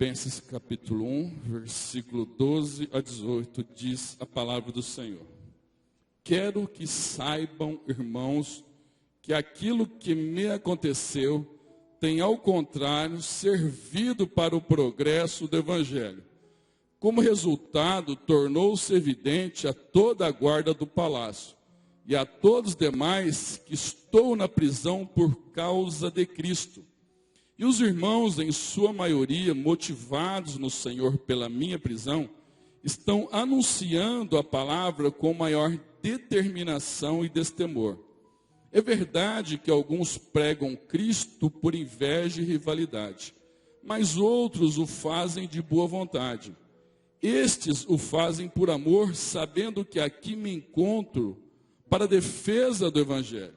Filipenses capítulo 1, versículo 12 a 18, diz a palavra do Senhor. Quero que saibam, irmãos, que aquilo que me aconteceu tem, ao contrário, servido para o progresso do Evangelho. Como resultado, tornou-se evidente a toda a guarda do palácio e a todos os demais que estou na prisão por causa de Cristo. E os irmãos, em sua maioria, motivados no Senhor pela minha prisão, estão anunciando a palavra com maior determinação e destemor. É verdade que alguns pregam Cristo por inveja e rivalidade, mas outros o fazem de boa vontade. Estes o fazem por amor, sabendo que aqui me encontro para a defesa do Evangelho.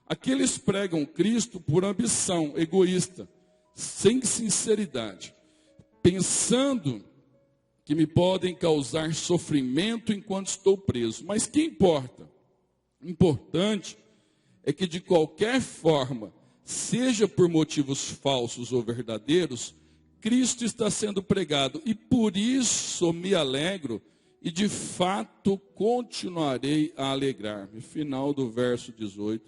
Aqueles pregam Cristo por ambição egoísta, sem sinceridade, pensando que me podem causar sofrimento enquanto estou preso. Mas que importa? Importante é que de qualquer forma, seja por motivos falsos ou verdadeiros, Cristo está sendo pregado, e por isso me alegro, e de fato continuarei a alegrar-me. Final do verso 18.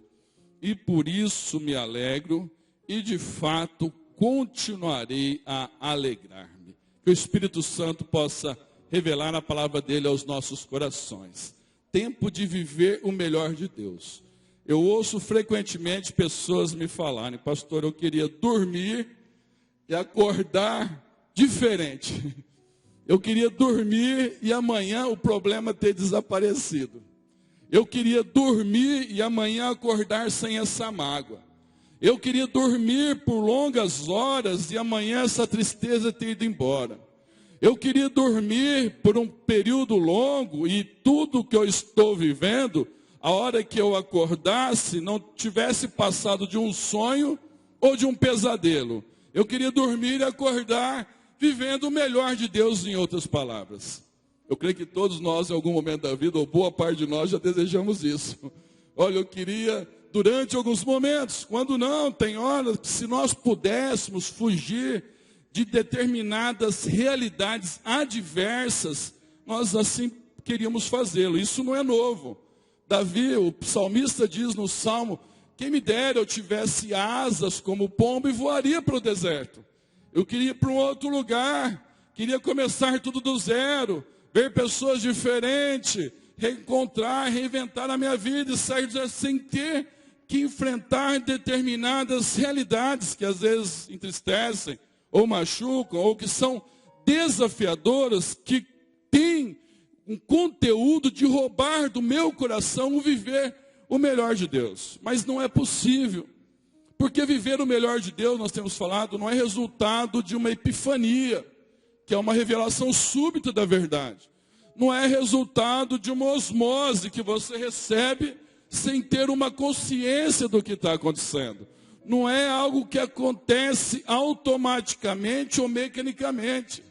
E por isso me alegro, e de fato continuarei a alegrar-me. Que o Espírito Santo possa revelar a palavra dele aos nossos corações. Tempo de viver o melhor de Deus. Eu ouço frequentemente pessoas me falarem: pastor, eu queria dormir e acordar diferente. Eu queria dormir e amanhã o problema ter desaparecido. Eu queria dormir e amanhã acordar sem essa mágoa. Eu queria dormir por longas horas e amanhã essa tristeza ter ido embora. Eu queria dormir por um período longo e tudo que eu estou vivendo, a hora que eu acordasse, não tivesse passado de um sonho ou de um pesadelo. Eu queria dormir e acordar vivendo o melhor de Deus, em outras palavras. Eu creio que todos nós, em algum momento da vida, ou boa parte de nós, já desejamos isso. Olha, eu queria, durante alguns momentos, quando não, tem horas que se nós pudéssemos fugir de determinadas realidades adversas, nós assim queríamos fazê-lo. Isso não é novo. Davi, o salmista, diz no Salmo: quem me dera eu tivesse asas como o pombo e voaria para o deserto. Eu queria ir para um outro lugar, queria começar tudo do zero, ver pessoas diferentes, reencontrar, reinventar a minha vida e sair sem ter que enfrentar determinadas realidades que às vezes entristecem, ou machucam, ou que são desafiadoras, que têm um conteúdo de roubar do meu coração o viver o melhor de Deus. Mas não é possível, porque viver o melhor de Deus, nós temos falado, não é resultado de uma epifania, que é uma revelação súbita da verdade. Não é resultado de uma osmose que você recebe sem ter uma consciência do que está acontecendo. Não é algo que acontece automaticamente ou mecanicamente.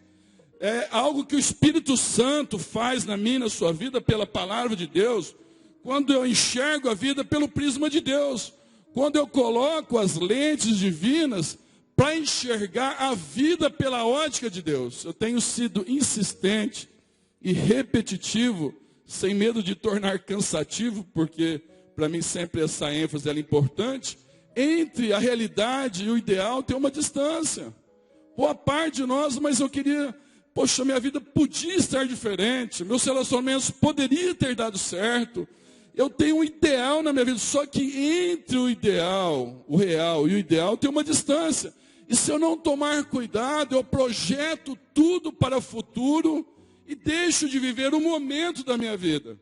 É algo que o Espírito Santo faz na minha, na sua vida, pela palavra de Deus, quando eu enxergo a vida pelo prisma de Deus. Quando eu coloco as lentes divinas para enxergar a vida pela ótica de Deus. Eu tenho sido insistente e repetitivo, sem medo de tornar cansativo, porque para mim sempre essa ênfase é importante. Entre a realidade e o ideal tem uma distância. Boa parte de nós, mas eu queria, poxa, minha vida podia estar diferente, meus relacionamentos poderiam ter dado certo. Eu tenho um ideal na minha vida, só que entre o ideal, o real e o ideal tem uma distância. E se eu não tomar cuidado, eu projeto tudo para o futuro e deixo de viver o momento da minha vida.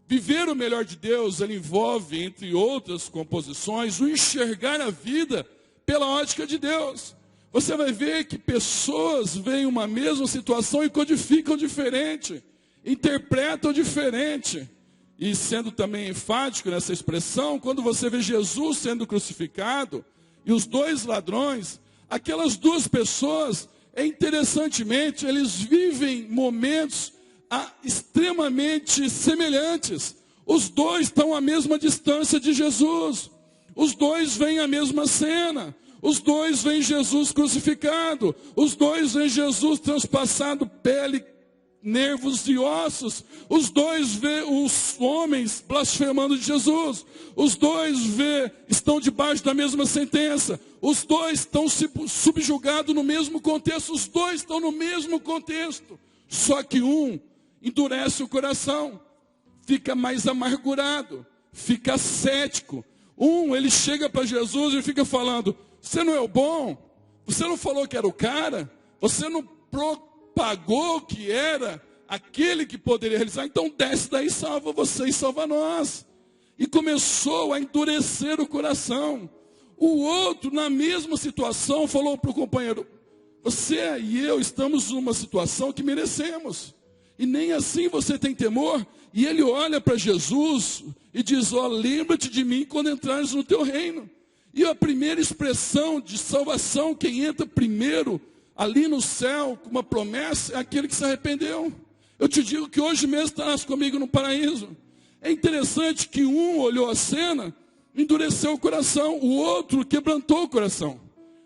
Viver o melhor de Deus, ele envolve, entre outras composições, o enxergar a vida pela ótica de Deus. Você vai ver que pessoas veem uma mesma situação e codificam diferente, interpretam diferente. E sendo também enfático nessa expressão, quando você vê Jesus sendo crucificado e os dois ladrões, aquelas duas pessoas, interessantemente, eles vivem momentos extremamente semelhantes. Os dois estão à mesma distância de Jesus. Os dois veem a mesma cena. Os dois veem Jesus crucificado. Os dois veem Jesus transpassado pele, nervos e ossos. Os dois veem os homens blasfemando de Jesus. Os dois estão debaixo da mesma sentença. Os dois estão subjugados no mesmo contexto. Os dois estão no mesmo contexto. Só que um endurece o coração, fica mais amargurado, fica cético. Ele chega para Jesus e fica falando: você não é o bom? Você não falou que era o cara? Você não propagou que era aquele que poderia realizar? Então desce daí, salva você e salva nós. E começou a endurecer o coração. O outro, na mesma situação, falou para o companheiro: você e eu estamos numa situação que merecemos, e nem assim você tem temor. E ele olha para Jesus e diz: lembra-te de mim quando entrares no teu reino. E a primeira expressão de salvação, quem entra primeiro ali no céu com uma promessa, é aquele que se arrependeu. Eu te digo que hoje mesmo estarás comigo no paraíso. É interessante que um olhou a cena, endureceu o coração, o outro quebrantou o coração.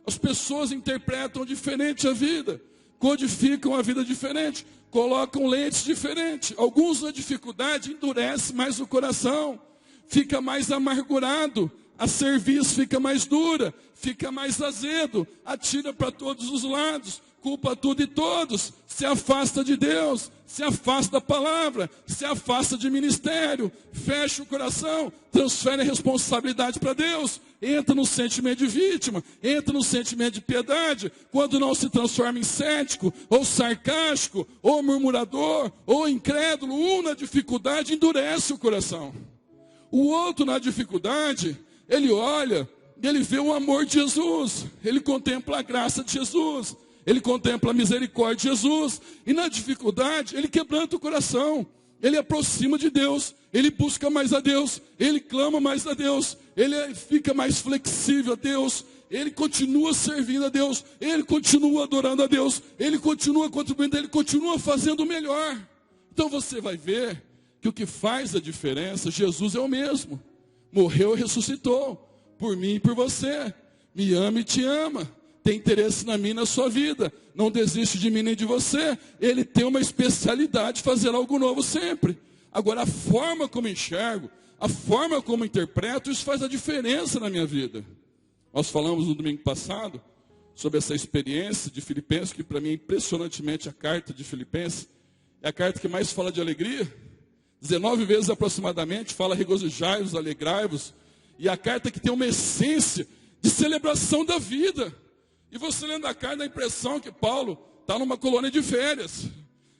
As pessoas interpretam diferente a vida, codificam a vida diferente, colocam lentes diferentes. Alguns na dificuldade endurecem mais o coração, fica mais amargurado, a cerviz fica mais dura, fica mais azedo, atira para todos os lados, culpa tudo e todos, se afasta de Deus, se afasta da palavra, se afasta de ministério, fecha o coração, transfere a responsabilidade para Deus, entra no sentimento de vítima, entra no sentimento de piedade. Quando não se transforma em cético, ou sarcástico, ou murmurador, ou incrédulo, um na dificuldade endurece o coração. O outro na dificuldade, ele olha, ele vê o amor de Jesus, ele contempla a graça de Jesus, ele contempla a misericórdia de Jesus, e na dificuldade ele quebranta o coração, ele aproxima de Deus, ele busca mais a Deus, ele clama mais a Deus, ele fica mais flexível a Deus, ele continua servindo a Deus, ele continua adorando a Deus, ele continua contribuindo, ele continua fazendo o melhor. Então você vai ver que o que faz a diferença, Jesus é o mesmo, morreu e ressuscitou, por mim e por você, me ama e te ama, tem interesse na minha e na sua vida, não desiste de mim nem de você. Ele tem uma especialidade de fazer algo novo sempre. Agora, a forma como enxergo, a forma como interpreto, isso faz a diferença na minha vida. Nós falamos no domingo passado sobre essa experiência de Filipenses, que para mim é impressionantemente a carta de Filipenses é a carta que mais fala de alegria. 19 vezes aproximadamente fala: regozijai-vos, alegrai-vos. E a carta que tem uma essência de celebração da vida. E você lendo a carta dá a impressão que Paulo está numa colônia de férias.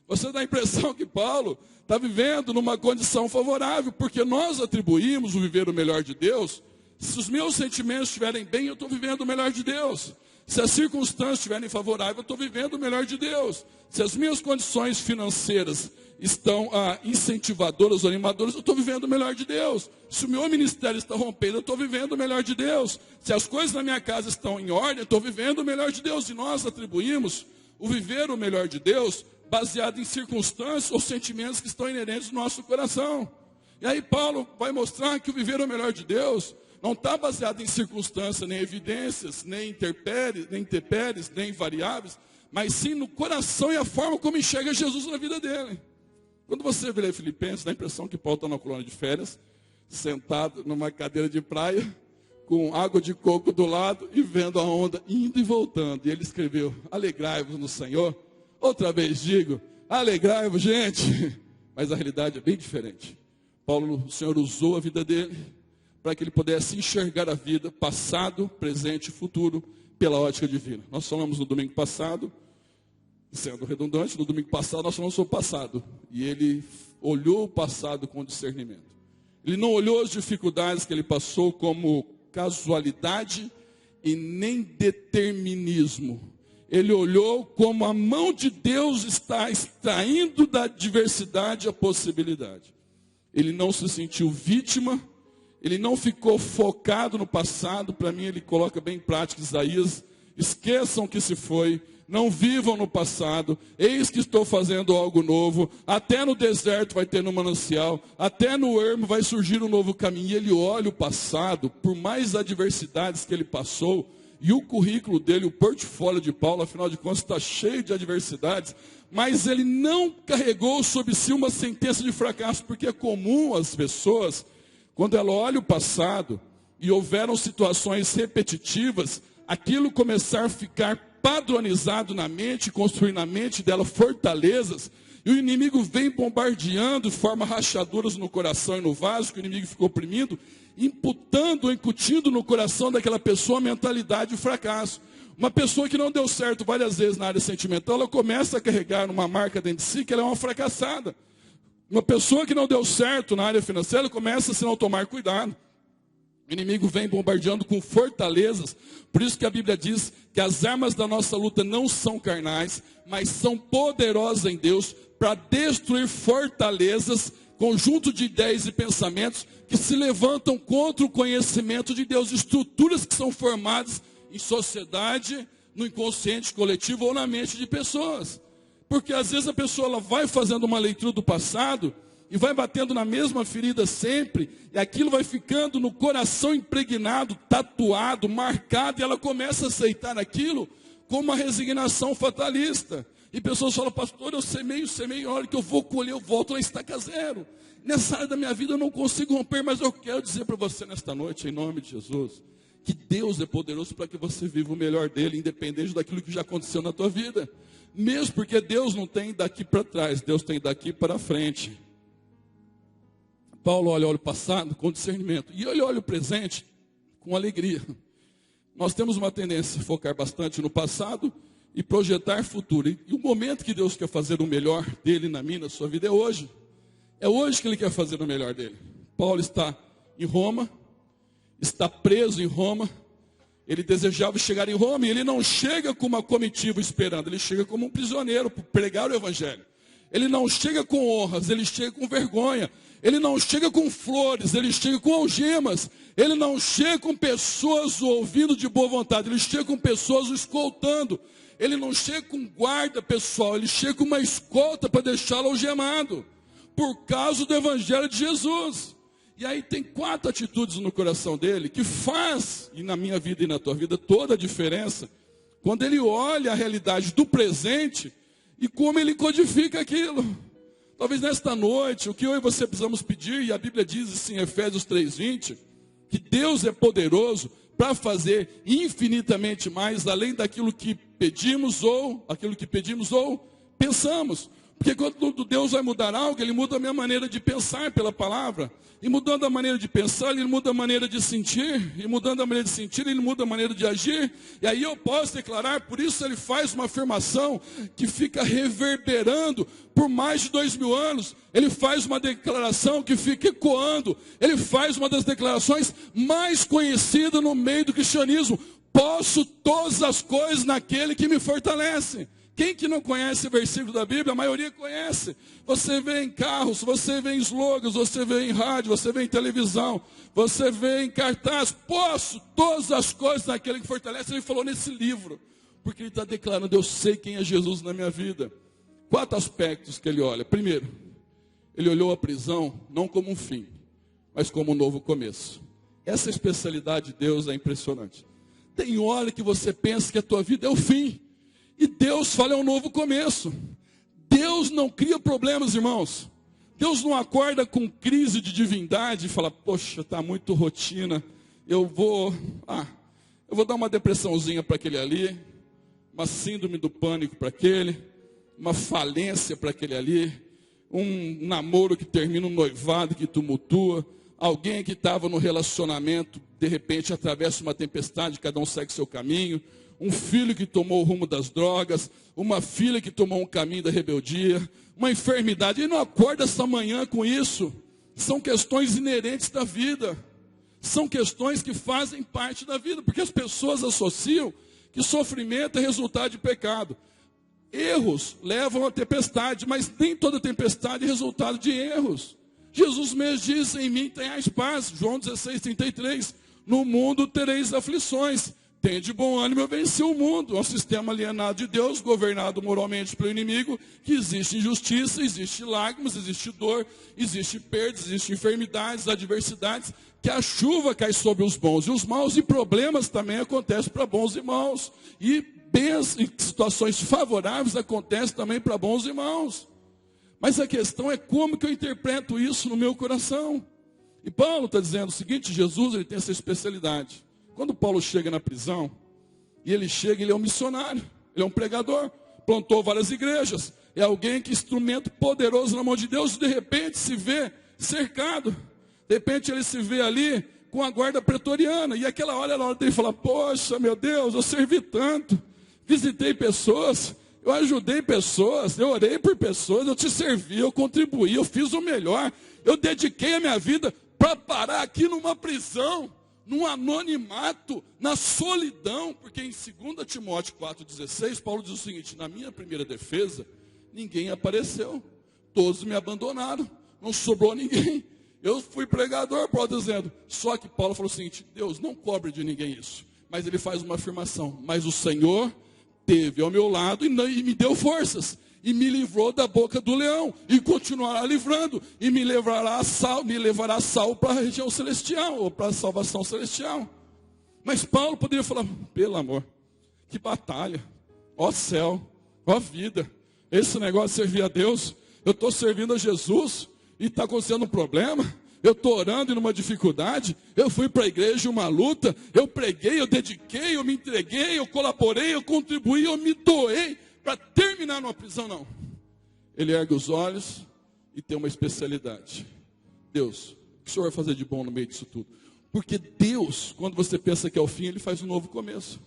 Você dá a impressão que Paulo está vivendo numa condição favorável, porque nós atribuímos o viver o melhor de Deus. Se os meus sentimentos estiverem bem, eu estou vivendo o melhor de Deus. Se as circunstâncias estiverem favoráveis, eu estou vivendo o melhor de Deus. Se as minhas condições financeiras estão incentivadoras ou animadoras, eu estou vivendo o melhor de Deus. Se o meu ministério está rompendo, eu estou vivendo o melhor de Deus. Se as coisas na minha casa estão em ordem, eu estou vivendo o melhor de Deus. E nós atribuímos o viver o melhor de Deus baseado em circunstâncias ou sentimentos que estão inerentes no nosso coração. E aí Paulo vai mostrar que o viver o melhor de Deus não está baseado em circunstâncias, nem evidências, nem intempéries, nem variáveis, mas sim no coração e a forma como enxerga Jesus na vida dele. Quando você vê Filipenses, dá a impressão que Paulo está na colônia de férias, sentado numa cadeira de praia, com água de coco do lado e vendo a onda indo e voltando. E ele escreveu: alegrai-vos no Senhor. Outra vez digo, alegrai-vos, gente. Mas a realidade é bem diferente. O Senhor usou a vida dele para que ele pudesse enxergar a vida, passado, presente e futuro, pela ótica divina. Nós falamos no domingo passado, sendo redundante, no domingo passado nós falamos sobre o passado. E ele olhou o passado com discernimento. Ele não olhou as dificuldades que ele passou como casualidade e nem determinismo. Ele olhou como a mão de Deus está extraindo da adversidade a possibilidade. Ele não se sentiu vítima, ele não ficou focado no passado. Para mim ele coloca bem em prática Isaías: esqueçam que se foi, não vivam no passado, eis que estou fazendo algo novo, até no deserto vai ter no manancial, até no ermo vai surgir um novo caminho. E ele olha o passado, por mais adversidades que ele passou, E o currículo dele, o portfólio de Paulo, afinal de contas, está cheio de adversidades. Mas ele não carregou sobre si uma sentença de fracasso, porque é comum às pessoas, quando ela olha o passado e houveram situações repetitivas, aquilo começar a ficar padronizado na mente, construir na mente dela fortalezas, e o inimigo vem bombardeando, forma rachaduras no coração e no vaso, que o inimigo ficou oprimindo, imputando, incutindo no coração daquela pessoa a mentalidade de fracasso. Uma pessoa que não deu certo várias vezes na área sentimental, ela começa a carregar uma marca dentro de si que ela é uma fracassada. Uma pessoa que não deu certo na área financeira, ela começa a se não tomar cuidado. O inimigo vem bombardeando com fortalezas. Por isso que a Bíblia diz que as armas da nossa luta não são carnais, mas são poderosas em Deus para destruir fortalezas, conjunto de ideias e pensamentos que se levantam contra o conhecimento de Deus, estruturas que são formadas em sociedade, no inconsciente coletivo ou na mente de pessoas. Porque às vezes a pessoa ela vai fazendo uma leitura do passado e vai batendo na mesma ferida sempre, e aquilo vai ficando no coração impregnado, tatuado, marcado, e ela começa a aceitar aquilo como uma resignação fatalista. E pessoas falam, pastor, eu semeio, a hora que eu vou colher, eu volto na estaca zero. Nessa área da minha vida eu não consigo romper, mas eu quero dizer para você nesta noite, em nome de Jesus, que Deus é poderoso para que você viva o melhor dele, independente daquilo que já aconteceu na tua vida. Mesmo porque Deus não tem daqui para trás, Deus tem daqui para frente. Paulo olha o passado com discernimento, e ele olha o presente com alegria. Nós temos uma tendência a focar bastante no passado e projetar futuro. E o momento que Deus quer fazer o melhor dele na minha, na sua vida, é hoje. É hoje que ele quer fazer o melhor dele. Paulo está em Roma, está preso em Roma. Ele desejava chegar em Roma e ele não chega com uma comitiva esperando. Ele chega como um prisioneiro para pregar o evangelho. Ele não chega com honras, ele chega com vergonha. Ele não chega com flores, ele chega com algemas. Ele não chega com pessoas o ouvindo de boa vontade, ele chega com pessoas o escoltando. Ele não chega com guarda pessoal, ele chega com uma escolta para deixá-lo algemado, por causa do evangelho de Jesus. E aí tem 4 atitudes no coração dele que faz, e na minha vida e na tua vida, toda a diferença, quando ele olha a realidade do presente e como ele codifica aquilo. Talvez nesta noite, o que eu e você precisamos pedir, e a Bíblia diz assim em Efésios 3:20, que Deus é poderoso para fazer infinitamente mais, além daquilo que pedimos ou pensamos. Porque quando Deus vai mudar algo, Ele muda a minha maneira de pensar pela palavra. E mudando a maneira de pensar, Ele muda a maneira de sentir. E mudando a maneira de sentir, Ele muda a maneira de agir. E aí eu posso declarar, por isso Ele faz uma afirmação que fica reverberando por mais de 2000 anos. Ele faz uma declaração que fica ecoando. Ele faz uma das declarações mais conhecidas no meio do cristianismo. Posso todas as coisas naquele que me fortalece. Quem que não conhece o versículo da Bíblia? A maioria conhece. Você vê em carros, você vê em slogans, você vê em rádio, você vê em televisão, você vê em cartaz. Posso todas as coisas naquele que fortalece. Ele falou nesse livro, porque ele está declarando, eu sei quem é Jesus na minha vida. 4 aspectos que ele olha. Primeiro, ele olhou a prisão não como um fim, mas como um novo começo. Essa especialidade de Deus é impressionante. Tem hora que você pensa que a tua vida é o fim. E Deus fala, é um novo começo. Deus não cria problemas, irmãos. Deus não acorda com crise de divindade e fala, poxa, está muito rotina. Eu vou dar uma depressãozinha para aquele ali, uma síndrome do pânico para aquele, uma falência para aquele ali, um namoro que termina, um noivado que tumultua, alguém que estava no relacionamento, de repente atravessa uma tempestade, cada um segue seu caminho. Um filho que tomou o rumo das drogas, uma filha que tomou um caminho da rebeldia, uma enfermidade. Ele não acorda essa manhã com isso. São questões inerentes da vida. São questões que fazem parte da vida, porque as pessoas associam que sofrimento é resultado de pecado. Erros levam a tempestade, mas nem toda tempestade é resultado de erros. Jesus mesmo diz, em mim tenhais paz, João 16:33, no mundo tereis aflições. Tem de bom ânimo, eu venci o mundo. É um sistema alienado de Deus, governado moralmente pelo inimigo, que existe injustiça, existe lágrimas, existe dor, existe perdas, existe enfermidades, adversidades, que a chuva cai sobre os bons e os maus, e problemas também acontecem para bons e maus. E bens e situações favoráveis acontecem também para bons e maus. Mas a questão é como que eu interpreto isso no meu coração. E Paulo está dizendo o seguinte: Jesus, ele tem essa especialidade. Quando Paulo chega na prisão, e ele chega, ele é um missionário, ele é um pregador, plantou várias igrejas, é alguém que é instrumento poderoso na mão de Deus, e de repente se vê cercado, de repente ele se vê ali com a guarda pretoriana, e aquela hora era a hora dele falar: poxa, meu Deus, eu servi tanto, visitei pessoas, eu ajudei pessoas, eu orei por pessoas, eu te servi, eu contribuí, eu fiz o melhor, eu dediquei a minha vida para parar aqui numa prisão, num anonimato, na solidão, porque em 2 Timóteo 4,16, Paulo diz o seguinte: na minha primeira defesa, ninguém apareceu, todos me abandonaram, não sobrou ninguém, eu fui pregador, Paulo dizendo. Só que Paulo falou o seguinte: Deus não cobre de ninguém isso, mas ele faz uma afirmação: mas o Senhor esteve ao meu lado e me deu forças, e me livrou da boca do leão, e continuará livrando, e me levará a salvo para a região celestial, ou para a salvação celestial. Mas Paulo poderia falar: pelo amor, que batalha, ó céu, ó vida, esse negócio de servir a Deus, eu estou servindo a Jesus, e está acontecendo um problema, eu estou orando numa dificuldade, eu fui para a igreja uma luta, eu preguei, eu dediquei, eu me entreguei, eu colaborei, eu contribuí, eu me doei, para terminar numa prisão. Não, ele ergue os olhos e tem uma especialidade: Deus, o que o Senhor vai fazer de bom no meio disso tudo? Porque Deus, quando você pensa que é o fim, ele faz um novo começo.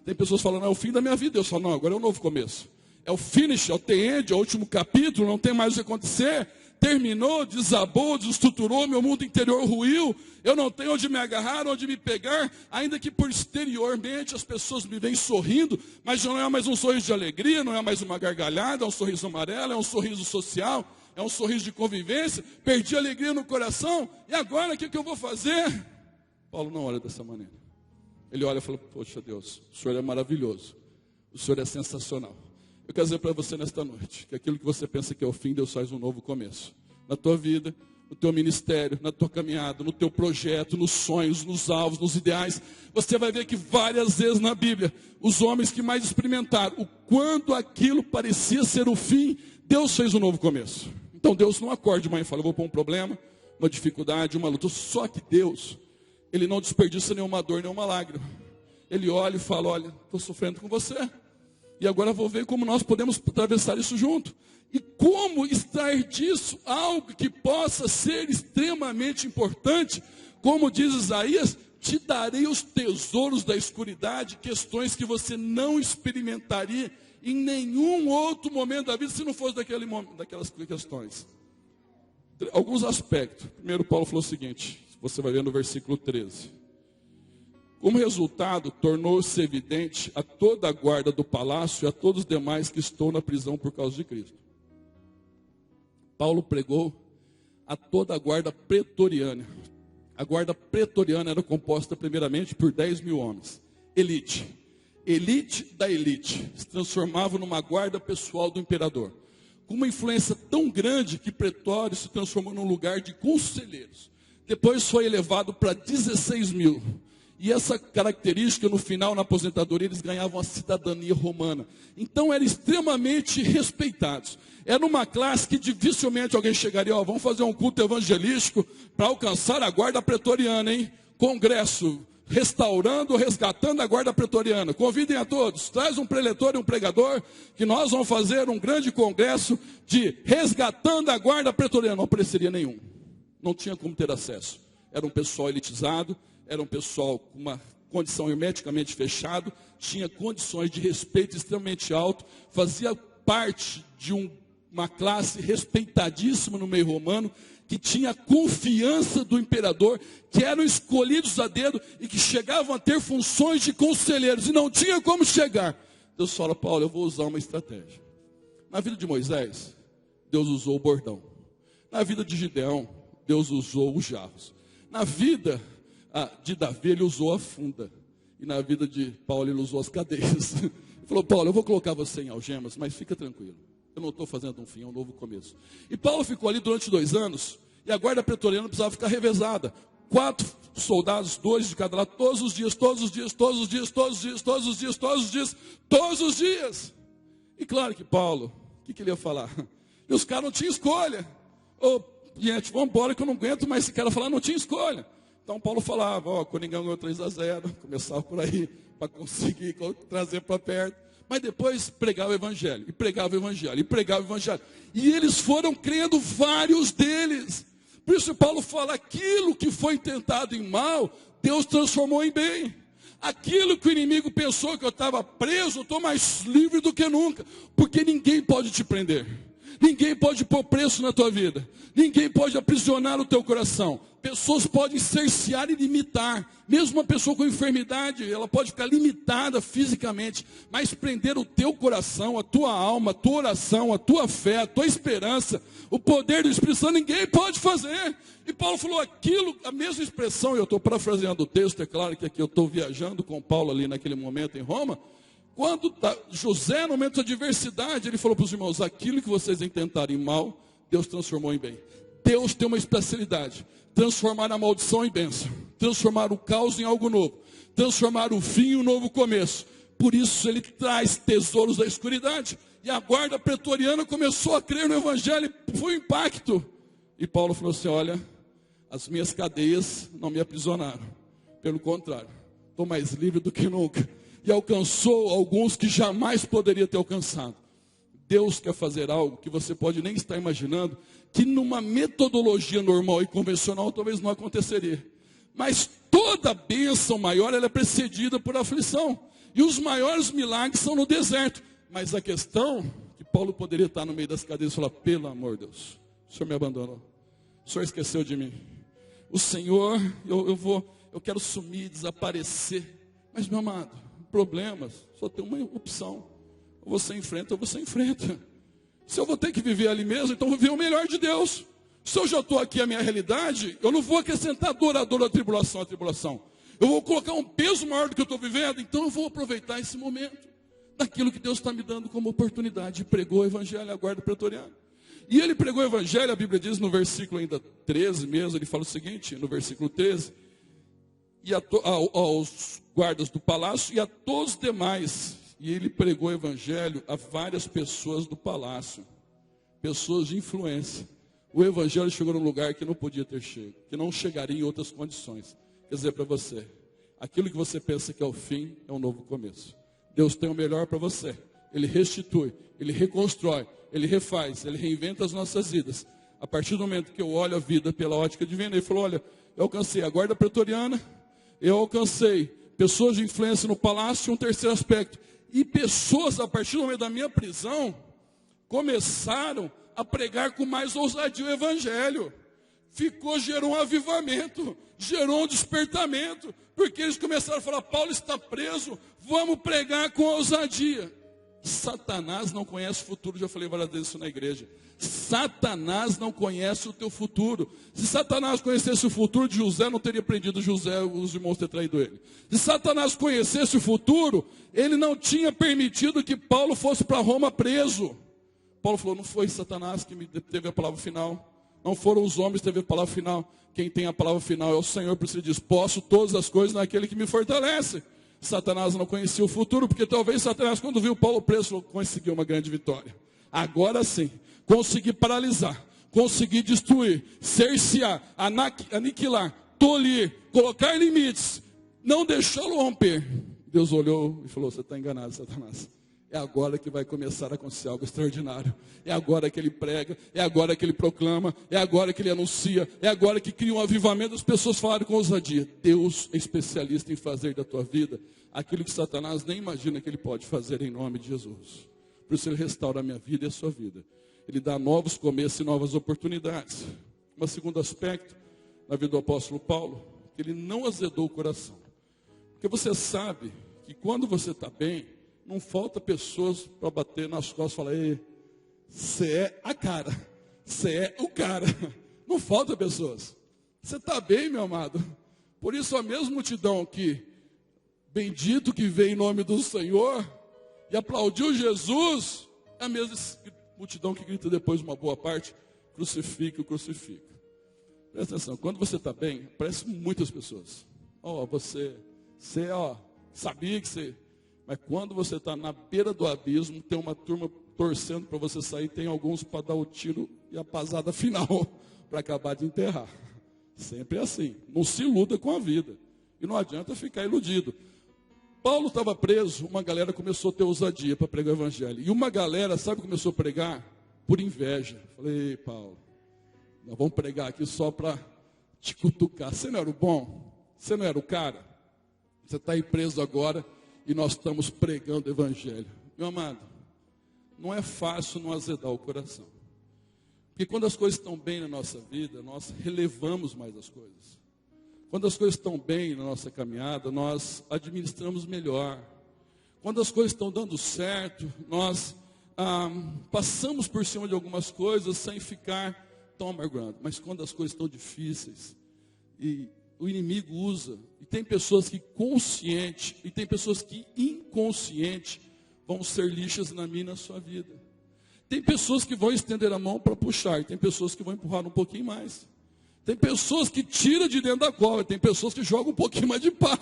Tem pessoas falando: é o fim da minha vida. Deus fala: não, agora é um novo começo, é o finish, é o the end, é o último capítulo, não tem mais o que acontecer, terminou, desabou, desestruturou, meu mundo interior ruiu, eu não tenho onde me agarrar, onde me pegar, ainda que por exteriormente as pessoas me veem sorrindo, mas não é mais um sorriso de alegria, não é mais uma gargalhada, é um sorriso amarelo, é um sorriso social, é um sorriso de convivência, perdi a alegria no coração, e agora o que eu vou fazer? Paulo não olha dessa maneira, ele olha e fala: poxa Deus, o Senhor é maravilhoso, o Senhor é sensacional. Eu quero dizer para você nesta noite, que aquilo que você pensa que é o fim, Deus faz um novo começo. Na tua vida, no teu ministério, na tua caminhada, no teu projeto, nos sonhos, nos alvos, nos ideais. Você vai ver que várias vezes na Bíblia, os homens que mais experimentaram, o quando aquilo parecia ser o fim, Deus fez um novo começo. Então Deus não acorda de manhã e fala: eu vou pôr um problema, uma dificuldade, uma luta. Só que Deus, ele não desperdiça nenhuma dor, nenhuma lágrima. Ele olha e fala: olha, estou sofrendo com você. E agora vou ver como nós podemos atravessar isso junto. E como extrair disso algo que possa ser extremamente importante. Como diz Isaías: te darei os tesouros da escuridade, questões que você não experimentaria em nenhum outro momento da vida, se não fosse daquelas questões. Alguns aspectos. Primeiro, Paulo falou o seguinte, você vai ver no versículo 13. Como resultado, tornou-se evidente a toda a guarda do palácio e a todos os demais que estão na prisão por causa de Cristo. Paulo pregou a toda a guarda pretoriana. A guarda pretoriana era composta primeiramente por 10.000 homens. Elite. Elite da elite. Se transformava numa guarda pessoal do imperador. Com uma influência tão grande que Pretório se transformou num lugar de conselheiros. Depois foi elevado para 16.000. E essa característica, no final, na aposentadoria, eles ganhavam a cidadania romana. Então, eram extremamente respeitados. Era uma classe que dificilmente alguém chegaria: ó, vamos fazer um culto evangelístico para alcançar a guarda pretoriana, hein? Congresso, restaurando, resgatando a guarda pretoriana. Convidem a todos, traz um preletor e um pregador, que nós vamos fazer um grande congresso de resgatando a guarda pretoriana. Não apareceria nenhum. Não tinha como ter acesso. Era um pessoal elitizado. Era um pessoal com uma condição hermeticamente fechada, tinha condições de respeito extremamente alto, fazia parte de uma classe respeitadíssima no meio romano, que tinha confiança do imperador, que eram escolhidos a dedo e que chegavam a ter funções de conselheiros, e não tinha como chegar. Deus fala: Paulo, eu vou usar uma estratégia. Na vida de Moisés, Deus usou o bordão. Na vida de Gideão, Deus usou os jarros. Na vida de Davi, ele usou a funda. E na vida de Paulo ele usou as cadeias. Ele falou, Paulo, eu vou colocar você em algemas, mas fica tranquilo. Eu não estou fazendo um fim, é um novo começo. E Paulo ficou ali durante 2 anos, e a guarda pretoriana precisava ficar revezada. 4 soldados, 2 de cada lado, todos os dias, todos os dias, todos os dias, todos os dias, todos os dias, todos os dias, todos os dias. E claro que Paulo, o que ele ia falar? E os caras não tinham escolha. Ô, gente, vamos embora que eu não aguento mais esse cara falar, não tinha escolha. Então Paulo falava, ó, Coringão ganhou 3-0, começava por aí, para conseguir trazer para perto. Mas depois pregava o evangelho, e pregava o evangelho, e pregava o evangelho. E eles foram crendo, vários deles. Por isso Paulo fala, aquilo que foi tentado em mal, Deus transformou em bem. Aquilo que o inimigo pensou que eu estava preso, eu estou mais livre do que nunca. Porque ninguém pode te prender. Ninguém pode pôr preço na tua vida. Ninguém pode aprisionar o teu coração. Pessoas podem cercear e limitar. Mesmo uma pessoa com enfermidade, ela pode ficar limitada fisicamente. Mas prender o teu coração, a tua alma, a tua oração, a tua fé, a tua esperança, o poder do Espírito Santo, ninguém pode fazer. E Paulo falou aquilo, a mesma expressão, e eu estou parafraseando o texto, é claro que aqui eu estou viajando com Paulo ali naquele momento em Roma. Quando José, no momento da adversidade, ele falou para os irmãos, aquilo que vocês intentarem mal, Deus transformou em bem. Deus tem uma especialidade, transformar a maldição em bênção, transformar o caos em algo novo, transformar o fim em um novo começo. Por isso ele traz tesouros da escuridade. E a guarda pretoriana começou a crer no evangelho, foi um impacto. E Paulo falou assim, olha, as minhas cadeias não me aprisionaram. Pelo contrário, estou mais livre do que nunca. E alcançou alguns que jamais poderia ter alcançado. Deus quer fazer algo que você pode nem estar imaginando, que numa metodologia normal e convencional talvez não aconteceria. Mas toda bênção maior, ela é precedida por aflição. E os maiores milagres são no deserto. Mas a questão, que Paulo poderia estar no meio das cadeias e falar, pelo amor de Deus, o Senhor me abandonou. O Senhor esqueceu de mim. O Senhor, eu quero sumir, desaparecer. Mas meu amado, problemas, só tem uma opção. Ou você enfrenta, ou você enfrenta. Se eu vou ter que viver ali mesmo, então eu vou viver o melhor de Deus. Se eu já estou aqui, a minha realidade, eu não vou acrescentar dor à tribulação, à tribulação. Eu vou colocar um peso maior do que eu estou vivendo, então eu vou aproveitar esse momento, daquilo que Deus está me dando como oportunidade. E pregou o evangelho à guarda pretoriana. E ele pregou o evangelho, a Bíblia diz no versículo ainda 13 mesmo, ele fala o seguinte, no versículo 13, e aos guardas do palácio e a todos os demais. E ele pregou o evangelho a várias pessoas do palácio, pessoas de influência. O evangelho chegou num lugar que não podia ter chegado, que não chegaria em outras condições. Quer dizer para você, aquilo que você pensa que é o fim, é um novo começo. Deus tem o melhor para você. Ele restitui, Ele reconstrói, Ele refaz, Ele reinventa as nossas vidas. A partir do momento que eu olho a vida pela ótica divina, Ele falou, olha, eu alcancei a guarda pretoriana, eu alcancei pessoas de influência no palácio, um terceiro aspecto. E pessoas, a partir do momento da minha prisão, começaram a pregar com mais ousadia o evangelho. Gerou um avivamento, gerou um despertamento, porque eles começaram a falar, Paulo está preso, vamos pregar com ousadia. Satanás não conhece o futuro, já falei várias vezes isso na igreja. Satanás não conhece o teu futuro. Se Satanás conhecesse o futuro de José, não teria prendido José, os irmãos ter traído ele. Se Satanás conhecesse o futuro, ele não tinha permitido que Paulo fosse para Roma preso. Paulo falou, não foi Satanás que me teve a palavra final, não foram os homens que teve a palavra final. Quem tem a palavra final é o Senhor, por isso ele diz, posso todas as coisas naquele que me fortalece. Satanás não conhecia o futuro, porque talvez Satanás, quando viu Paulo preso, conseguiu uma grande vitória. Agora sim, consegui paralisar, consegui destruir, cercear, aniquilar, tolir, colocar limites, não deixá-lo romper. Deus olhou e falou, você está enganado, Satanás. É agora que vai começar a acontecer algo extraordinário. É agora que ele prega, é agora que ele proclama, é agora que ele anuncia, é agora que cria um avivamento. As pessoas falaram com ousadia. Deus é especialista em fazer da tua vida aquilo que Satanás nem imagina que ele pode fazer em nome de Jesus. Por isso ele restaura a minha vida e a sua vida. Ele dá novos começos e novas oportunidades. Um segundo aspecto na vida do apóstolo Paulo, que ele não azedou o coração. Porque você sabe que quando você está bem, não falta pessoas para bater nas costas e falar, ei, você é a cara, você é o cara. Não falta pessoas. Você está bem, meu amado. Por isso a mesma multidão que bendito que veio em nome do Senhor, e aplaudiu Jesus, é a mesma multidão que grita depois uma boa parte, crucifica, crucifica. Presta atenção, quando você está bem, aparecem muitas pessoas. Você sabia que você... Mas quando você está na beira do abismo, tem uma turma torcendo para você sair, tem alguns para dar o tiro e a pasada final, para acabar de enterrar. Sempre é assim, não se iluda com a vida. E não adianta ficar iludido. Paulo estava preso, uma galera começou a ter ousadia para pregar o evangelho. E uma galera, sabe, começou a pregar por inveja. Falei, Paulo, nós vamos pregar aqui só para te cutucar. Você não era o bom? Você não era o cara? Você está aí preso agora e nós estamos pregando o evangelho. Meu amado, não é fácil não azedar o coração. Porque quando as coisas estão bem na nossa vida, nós relevamos mais as coisas. Quando as coisas estão bem na nossa caminhada, nós administramos melhor. Quando as coisas estão dando certo, nós passamos por cima de algumas coisas sem ficar tão amargurado. Mas quando as coisas estão difíceis, e o inimigo usa, e tem pessoas que consciente, e tem pessoas que inconsciente, vão ser lixas na minha e na sua vida. Tem pessoas que vão estender a mão para puxar, e tem pessoas que vão empurrar um pouquinho mais. Tem pessoas que tiram de dentro da cova, tem pessoas que jogam um pouquinho mais de pá.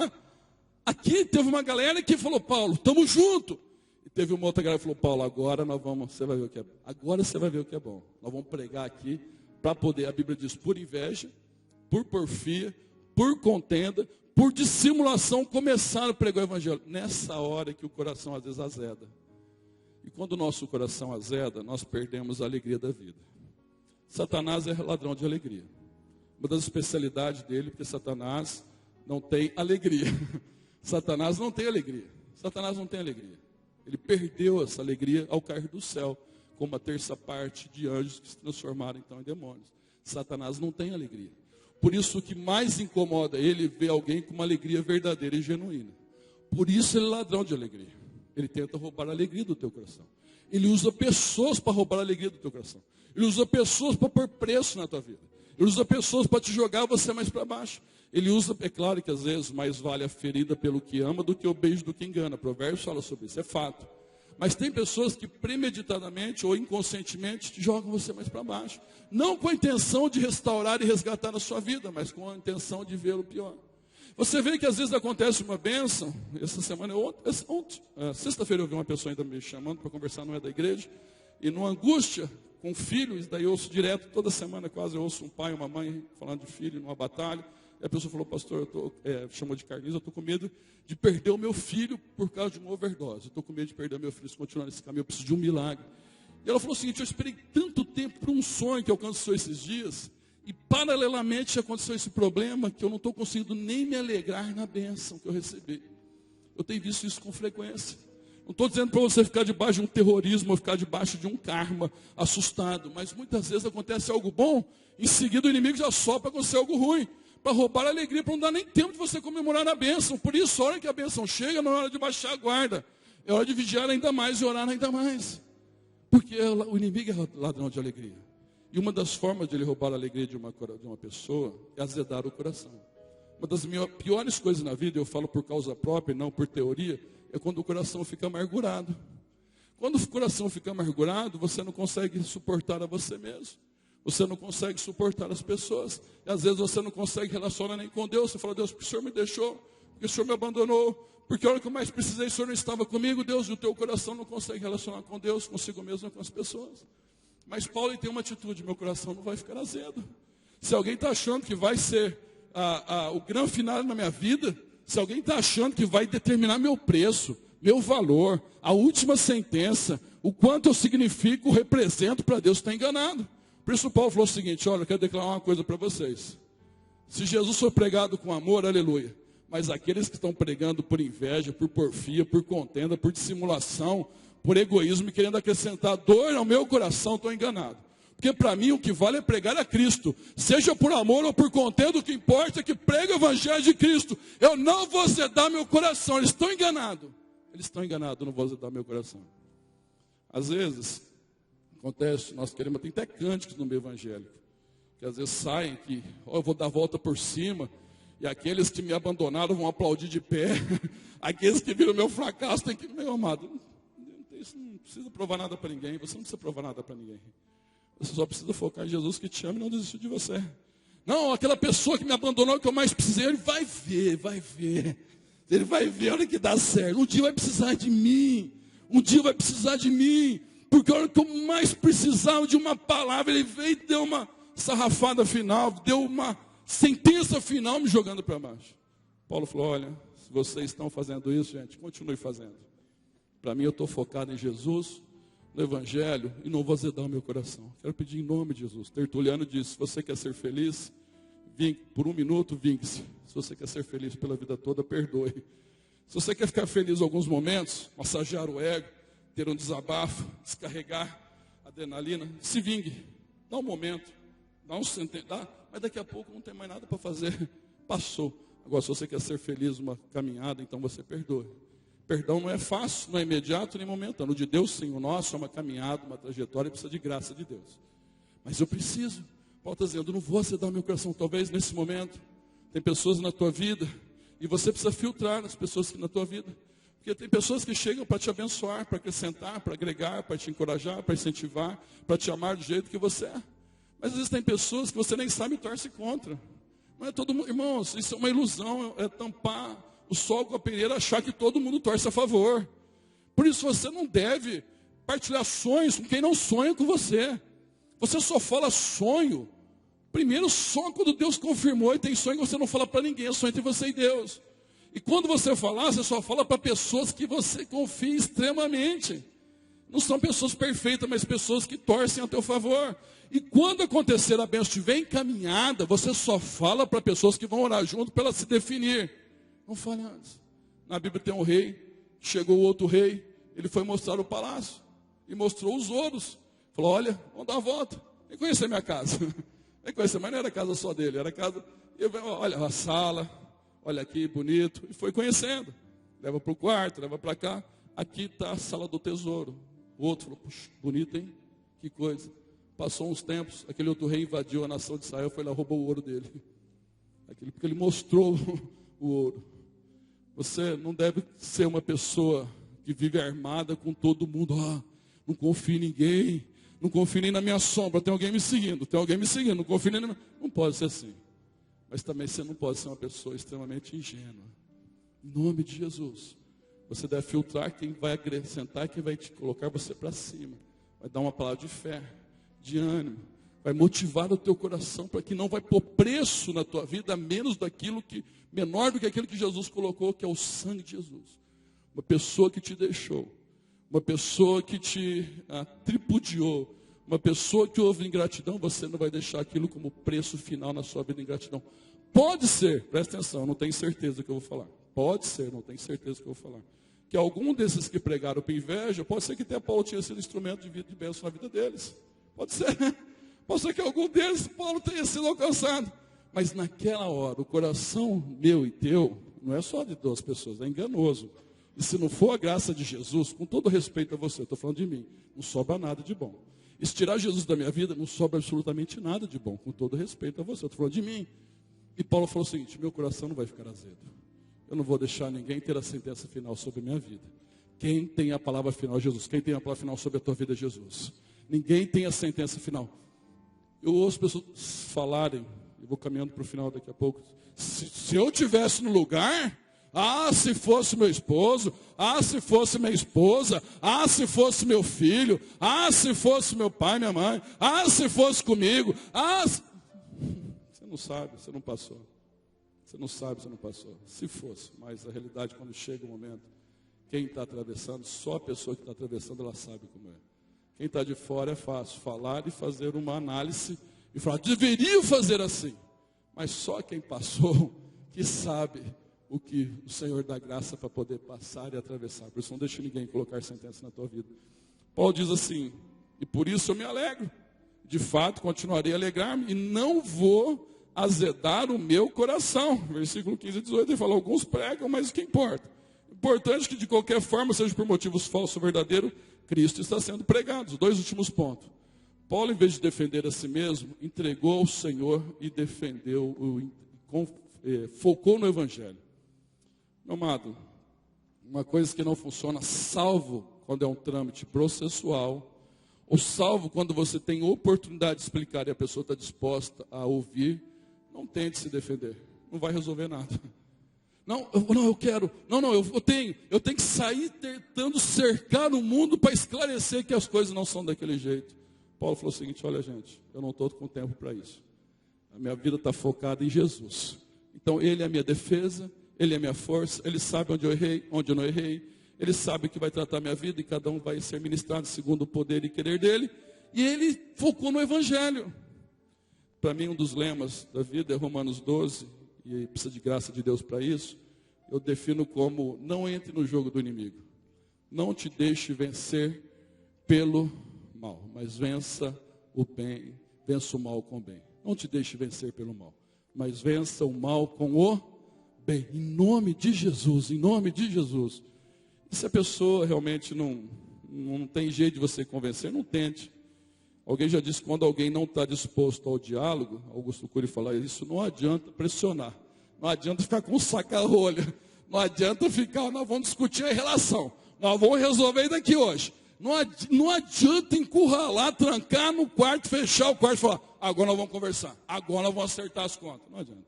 Aqui teve uma galera que falou, Paulo, estamos juntos. E teve uma outra galera que falou, Paulo, agora você vai ver o que é bom. Agora você vai ver o que é bom. Nós vamos pregar aqui para poder, a Bíblia diz, por inveja, por porfia, por contenda, por dissimulação, começaram a pregar o evangelho. Nessa hora que o coração às vezes azeda. E quando o nosso coração azeda, nós perdemos a alegria da vida. Satanás é ladrão de alegria. Uma das especialidades dele, porque Satanás não tem alegria. Satanás não tem alegria. Satanás não tem alegria. Ele perdeu essa alegria ao cair do céu, com uma terça parte de anjos que se transformaram então em demônios. Satanás não tem alegria. Por isso o que mais incomoda ele é ver alguém com uma alegria verdadeira e genuína. Por isso ele é ladrão de alegria. Ele tenta roubar a alegria do teu coração. Ele usa pessoas para roubar a alegria do teu coração. Ele usa pessoas para pôr preço na tua vida. Ele usa pessoas para te jogar você mais para baixo. Ele usa, é claro que às vezes mais vale a ferida pelo que ama do que o beijo do que engana. Provérbios fala sobre isso, é fato. Mas tem pessoas que premeditadamente ou inconscientemente te jogam você mais para baixo. Não com a intenção de restaurar e resgatar a sua vida, mas com a intenção de ver o pior. Você vê que às vezes acontece uma bênção. Essa semana, sexta-feira eu vi uma pessoa ainda me chamando para conversar, não é da igreja. E numa angústia com filhos, daí eu ouço direto, toda semana quase eu ouço um pai e uma mãe falando de filho numa batalha. E a pessoa falou, pastor, chamou de Carlinhos, eu estou com medo de perder o meu filho por causa de uma overdose. Eu estou com medo de perder o meu filho se continuar nesse caminho, eu preciso de um milagre. E ela falou o seguinte, eu esperei tanto tempo para um sonho que alcançou esses dias, e paralelamente aconteceu esse problema que eu não estou conseguindo nem me alegrar na bênção que eu recebi. Eu tenho visto isso com frequência. Não estou dizendo para você ficar debaixo de um terrorismo ou ficar debaixo de um karma assustado, mas muitas vezes acontece algo bom, em seguida o inimigo já sopra para acontecer algo ruim, para roubar a alegria, para não dar nem tempo de você comemorar a bênção. Por isso, a hora que a bênção chega, não é hora de baixar a guarda, é hora de vigiar ainda mais e orar ainda mais. Porque o inimigo é ladrão de alegria. E uma das formas de ele roubar a alegria de uma pessoa é azedar o coração. Uma das piores coisas na vida, eu falo por causa própria e não por teoria, é quando o coração fica amargurado. Quando o coração fica amargurado, você não consegue suportar a você mesmo. Você não consegue suportar as pessoas. E às vezes você não consegue relacionar nem com Deus. Você fala, Deus, porque o Senhor me deixou? Porque o Senhor me abandonou? Porque a hora que eu mais precisei, o Senhor não estava comigo? Deus, e o teu coração não consegue relacionar com Deus, consigo mesmo, com as pessoas. Mas Paulo tem uma atitude, meu coração não vai ficar azedo. Se alguém está achando que vai ser o grande final na minha vida, se alguém está achando que vai determinar meu preço, meu valor, a última sentença, o quanto eu significo, represento para Deus, está enganado. Por isso Paulo falou o seguinte, olha, eu quero declarar uma coisa para vocês. Se Jesus foi pregado com amor, aleluia. Mas aqueles que estão pregando por inveja, por porfia, por contenda, por dissimulação, por egoísmo e querendo acrescentar dor ao meu coração, estou enganado. Porque para mim o que vale é pregar a Cristo. Seja por amor ou por contenda, o que importa é que pregue o evangelho de Cristo. Eu não vou azedar meu coração. Eles estão enganados. Eles estão enganados, eu não vou azedar meu coração. Às vezes, acontece, nós queremos, tem até cânticos no meio evangélico, que às vezes saem que, eu vou dar a volta por cima, E aqueles que me abandonaram vão aplaudir de pé. Aqueles que viram o meu fracasso têm que... Meu amado, isso não precisa provar nada para ninguém. Você não precisa provar nada para ninguém. Você só precisa focar em Jesus que te ama e não desistiu de você. Não, aquela pessoa que me abandonou, que eu mais precisei, ele vai ver, vai ver. Ele vai ver a hora que dá certo. Um dia vai precisar de mim. Um dia vai precisar de mim. Porque a hora que eu mais precisava de uma palavra, ele veio e deu uma sarrafada final, deu uma sentença final me jogando para baixo. Paulo falou, olha, se vocês estão fazendo isso, gente, continue fazendo. Para mim, eu estou focado em Jesus, no Evangelho, e não vou azedar o meu coração. Quero pedir em nome de Jesus. Tertuliano disse, se você quer ser feliz, por um minuto, vingue-se. Se você quer ser feliz pela vida toda, perdoe. Se você quer ficar feliz em alguns momentos, massagear o ego, ter um desabafo, descarregar adrenalina, se vingue. Dá um momento, mas daqui a pouco não tem mais nada para fazer. Passou. Agora, se você quer ser feliz numa caminhada, então você perdoe. Perdão não é fácil, não é imediato nem momentâneo. O de Deus, sim. O nosso é uma caminhada, uma trajetória, precisa de graça de Deus. Mas eu preciso. Paulo está dizendo, eu não vou aceder meu coração. Talvez nesse momento, tem pessoas na tua vida, e você precisa filtrar as pessoas que na tua vida. Porque tem pessoas que chegam para te abençoar, para acrescentar, para agregar, para te encorajar, para incentivar, para te amar do jeito que você é. Mas às vezes tem pessoas que você nem sabe e torce contra. Não é todo mundo, irmãos, isso é uma ilusão, é tampar o sol com a peneira, achar que todo mundo torce a favor. Por isso você não deve partilhar sonhos com quem não sonha com você. Você só fala sonho. Primeiro sonho quando Deus confirmou, e tem sonho que você não fala para ninguém, é sonho entre você e Deus. E quando você falar, você só fala para pessoas que você confia extremamente. Não são pessoas perfeitas, mas pessoas que torcem a teu favor. E quando acontecer a bênção estiver encaminhada, você só fala para pessoas que vão orar junto para ela se definir. Não fale antes. Na Bíblia tem um rei, chegou outro rei, ele foi mostrar o palácio. E mostrou os ouros. Falou, olha, vamos dar uma volta. Vem conhecer minha casa. Vem conhecer, mas não era casa só dele, era casa... Olha a sala, olha aqui, bonito. E foi conhecendo. Leva para o quarto, leva para cá. Aqui está a sala do tesouro. O outro falou, puxa, bonito, hein? Que coisa. Passou uns tempos, aquele outro rei invadiu a nação de Israel, foi lá, roubou o ouro dele. Porque ele mostrou o ouro. Você não deve ser uma pessoa que vive armada com todo mundo. Não confio em ninguém, não confio nem na minha sombra, tem alguém me seguindo, não confio nem na... Não pode ser assim. Mas também você não pode ser uma pessoa extremamente ingênua. Em nome de Jesus. Você deve filtrar quem vai acrescentar, quem vai te colocar você para cima. Vai dar uma palavra de fé, de ânimo. Vai motivar o teu coração para que não vai pôr preço na tua vida, menor do que aquilo que Jesus colocou, que é o sangue de Jesus. Uma pessoa que te deixou, uma pessoa que te tripudiou, uma pessoa que houve ingratidão, você não vai deixar aquilo como preço final na sua vida, ingratidão. Pode ser, presta atenção, não tenho certeza do que eu vou falar. Pode ser, não tenho certeza do que eu vou falar. Que algum desses que pregaram para inveja, pode ser que até Paulo tinha sido instrumento de bênção na vida deles. Pode ser. Pode ser que algum deles, Paulo tenha sido alcançado. Mas naquela hora, o coração meu e teu, não é só de duas pessoas, é enganoso. E se não for a graça de Jesus, com todo respeito a você, estou falando de mim, não sobra nada de bom. E se tirar Jesus da minha vida, não sobra absolutamente nada de bom, com todo respeito a você, estou falando de mim. E Paulo falou o seguinte, meu coração não vai ficar azedo. Eu não vou deixar ninguém ter a sentença final sobre a minha vida. Quem tem a palavra final é Jesus. Quem tem a palavra final sobre a tua vida é Jesus. Ninguém tem a sentença final. Eu ouço pessoas falarem, eu vou caminhando para o final daqui a pouco. Se eu estivesse no lugar, se fosse meu esposo, se fosse minha esposa, se fosse meu filho, se fosse meu pai, minha mãe, se fosse comigo, Você não sabe, você não passou. Você não sabe, você não passou. Se fosse, mas a realidade, quando chega o momento, quem está atravessando, só a pessoa que está atravessando, ela sabe como é. Quem está de fora é fácil falar e fazer uma análise e falar, deveria fazer assim. Mas só quem passou que sabe o que o Senhor dá graça para poder passar e atravessar. Por isso não deixe ninguém colocar sentença na tua vida. Paulo diz assim, e por isso eu me alegro. De fato, continuarei a alegrar-me e não vou azedar o meu coração. Versículo 15 e 18, ele fala, alguns pregam, mas o que importa? Importante que de qualquer forma, seja por motivos falsos ou verdadeiros, Cristo está sendo pregado. Os dois últimos pontos. Paulo, em vez de defender a si mesmo, entregou ao Senhor e defendeu, focou no Evangelho. Meu amado, uma coisa que não funciona, salvo quando é um trâmite processual, ou salvo quando você tem oportunidade de explicar e a pessoa está disposta a ouvir, não tente se defender, não vai resolver nada. Eu tenho que sair tentando cercar o mundo para esclarecer que as coisas não são daquele jeito. Paulo falou o seguinte: olha, gente, eu não estou com tempo para isso. A minha vida está focada em Jesus. Então Ele é a minha defesa, Ele é a minha força, Ele sabe onde eu errei, onde eu não errei. Ele sabe que vai tratar a minha vida e cada um vai ser ministrado segundo o poder e querer dEle. E Ele focou no Evangelho. Para mim, um dos lemas da vida é Romanos 12, e precisa de graça de Deus para isso. Eu defino como: não entre no jogo do inimigo. Não te deixe vencer pelo mal, mas vença o bem, vença o mal com o bem. Não te deixe vencer pelo mal, mas vença o mal com o bem. Em nome de Jesus, em nome de Jesus. E se a pessoa realmente não tem jeito de você convencer, não tente. Alguém já disse que quando alguém não está disposto ao diálogo, Augusto Cury fala isso, não adianta pressionar. Não adianta ficar com um saca-rolha. Não adianta ficar, nós vamos discutir a relação. Nós vamos resolver isso daqui hoje. Não adianta encurralar, trancar no quarto, fechar o quarto e falar: agora nós vamos conversar. Agora nós vamos acertar as contas. Não adianta.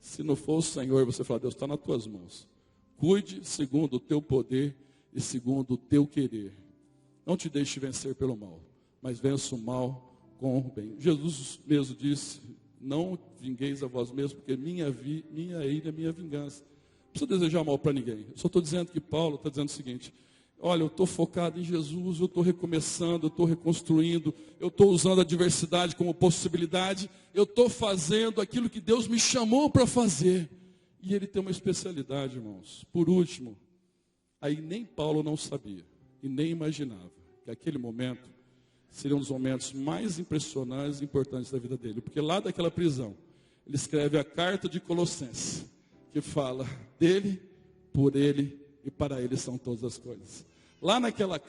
Se não for o Senhor, você fala: Deus, está nas tuas mãos. Cuide segundo o teu poder e segundo o teu querer. Não te deixe vencer pelo mal, mas vença o mal com o bem. Jesus mesmo disse: não vingueis a vós mesmos, porque minha ira é minha vingança. Não precisa desejar mal para ninguém. Eu só estou dizendo que Paulo está dizendo o seguinte: olha, eu estou focado em Jesus, eu estou recomeçando, eu estou reconstruindo, eu estou usando a diversidade como possibilidade, eu estou fazendo aquilo que Deus me chamou para fazer. E ele tem uma especialidade, irmãos. Por último, aí nem Paulo não sabia e nem imaginava que aquele momento seria um dos momentos mais impressionantes e importantes da vida dele. Porque lá daquela prisão, ele escreve a carta de Colossenses, que fala: dele, por ele e para ele são todas as coisas. Lá naquela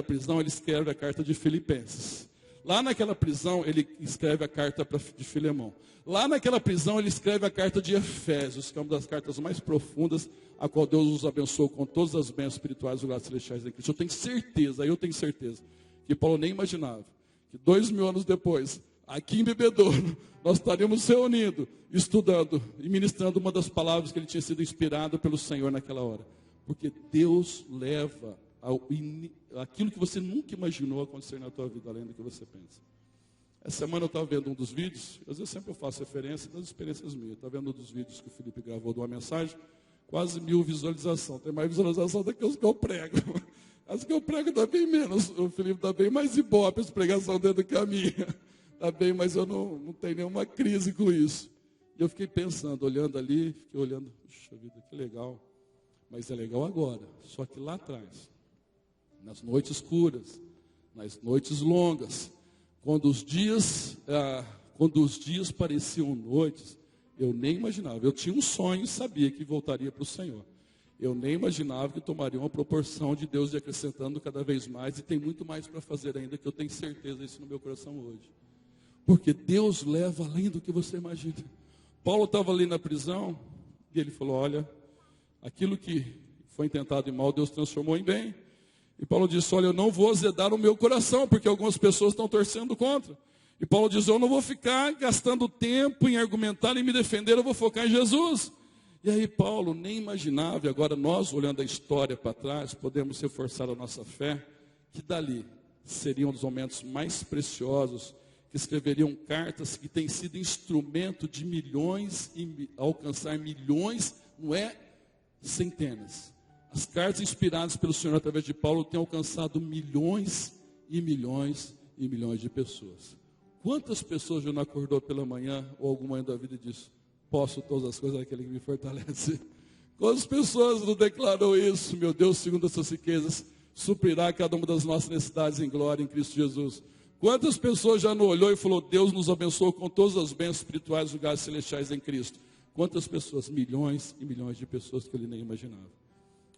prisão, ele escreve a carta de Filipenses. Lá naquela prisão, ele escreve a carta de Filemão. Lá naquela prisão, ele escreve a carta de Efésios, que é uma das cartas mais profundas, a qual Deus nos abençoou com todas as bênçãos espirituais dos lugares celestiais em Cristo. Eu tenho certeza, que Paulo nem imaginava que 2000 anos depois, aqui em Bebedouro, nós estaríamos reunidos, estudando e ministrando uma das palavras que ele tinha sido inspirado pelo Senhor naquela hora. Porque Deus leva aquilo que você nunca imaginou acontecer na tua vida, além do que você pensa. Essa semana eu estava vendo um dos vídeos, às vezes sempre eu faço referência das experiências minhas. Estava vendo um dos vídeos que o Felipe gravou de uma mensagem, quase 1000 visualizações. Tem mais visualização do que os que eu prego. As que eu prego dá bem menos. O Felipe dá bem mais ibope essa pregação dentro do que a minha. Dá bem, mas eu não tenho nenhuma crise com isso. E eu fiquei pensando, olhando ali, puxa vida, que legal. Mas é legal agora. Só que lá atrás, nas noites escuras, nas noites longas, quando os dias pareciam noites, eu nem imaginava. Eu tinha um sonho e sabia que voltaria para o Senhor. Eu nem imaginava que tomaria uma proporção de Deus de acrescentando cada vez mais. E tem muito mais para fazer ainda, que eu tenho certeza disso no meu coração hoje. Porque Deus leva além do que você imagina. Paulo estava ali na prisão e ele falou: olha, aquilo que foi intentado em mal, Deus transformou em bem. E Paulo disse: olha, eu não vou azedar o meu coração, porque algumas pessoas estão torcendo contra. E Paulo diz: eu não vou ficar gastando tempo em argumentar e me defender, eu vou focar em Jesus. E aí Paulo nem imaginava, e agora nós, olhando a história para trás, podemos reforçar a nossa fé, que dali seriam um dos momentos mais preciosos, que escreveriam cartas que têm sido instrumento de milhões, e alcançar milhões, não é centenas. As cartas inspiradas pelo Senhor através de Paulo têm alcançado milhões e milhões e milhões de pessoas. Quantas pessoas já não acordou pela manhã ou alguma manhã da vida e disse: posso todas as coisas daquele que me fortalece? Quantas pessoas não declarou isso? Meu Deus, segundo as suas riquezas, suprirá cada uma das nossas necessidades em glória em Cristo Jesus. Quantas pessoas já não olhou e falou: Deus nos abençoou com todas as bênçãos espirituais dos lugares celestiais em Cristo? Quantas pessoas? Milhões e milhões de pessoas que ele nem imaginava.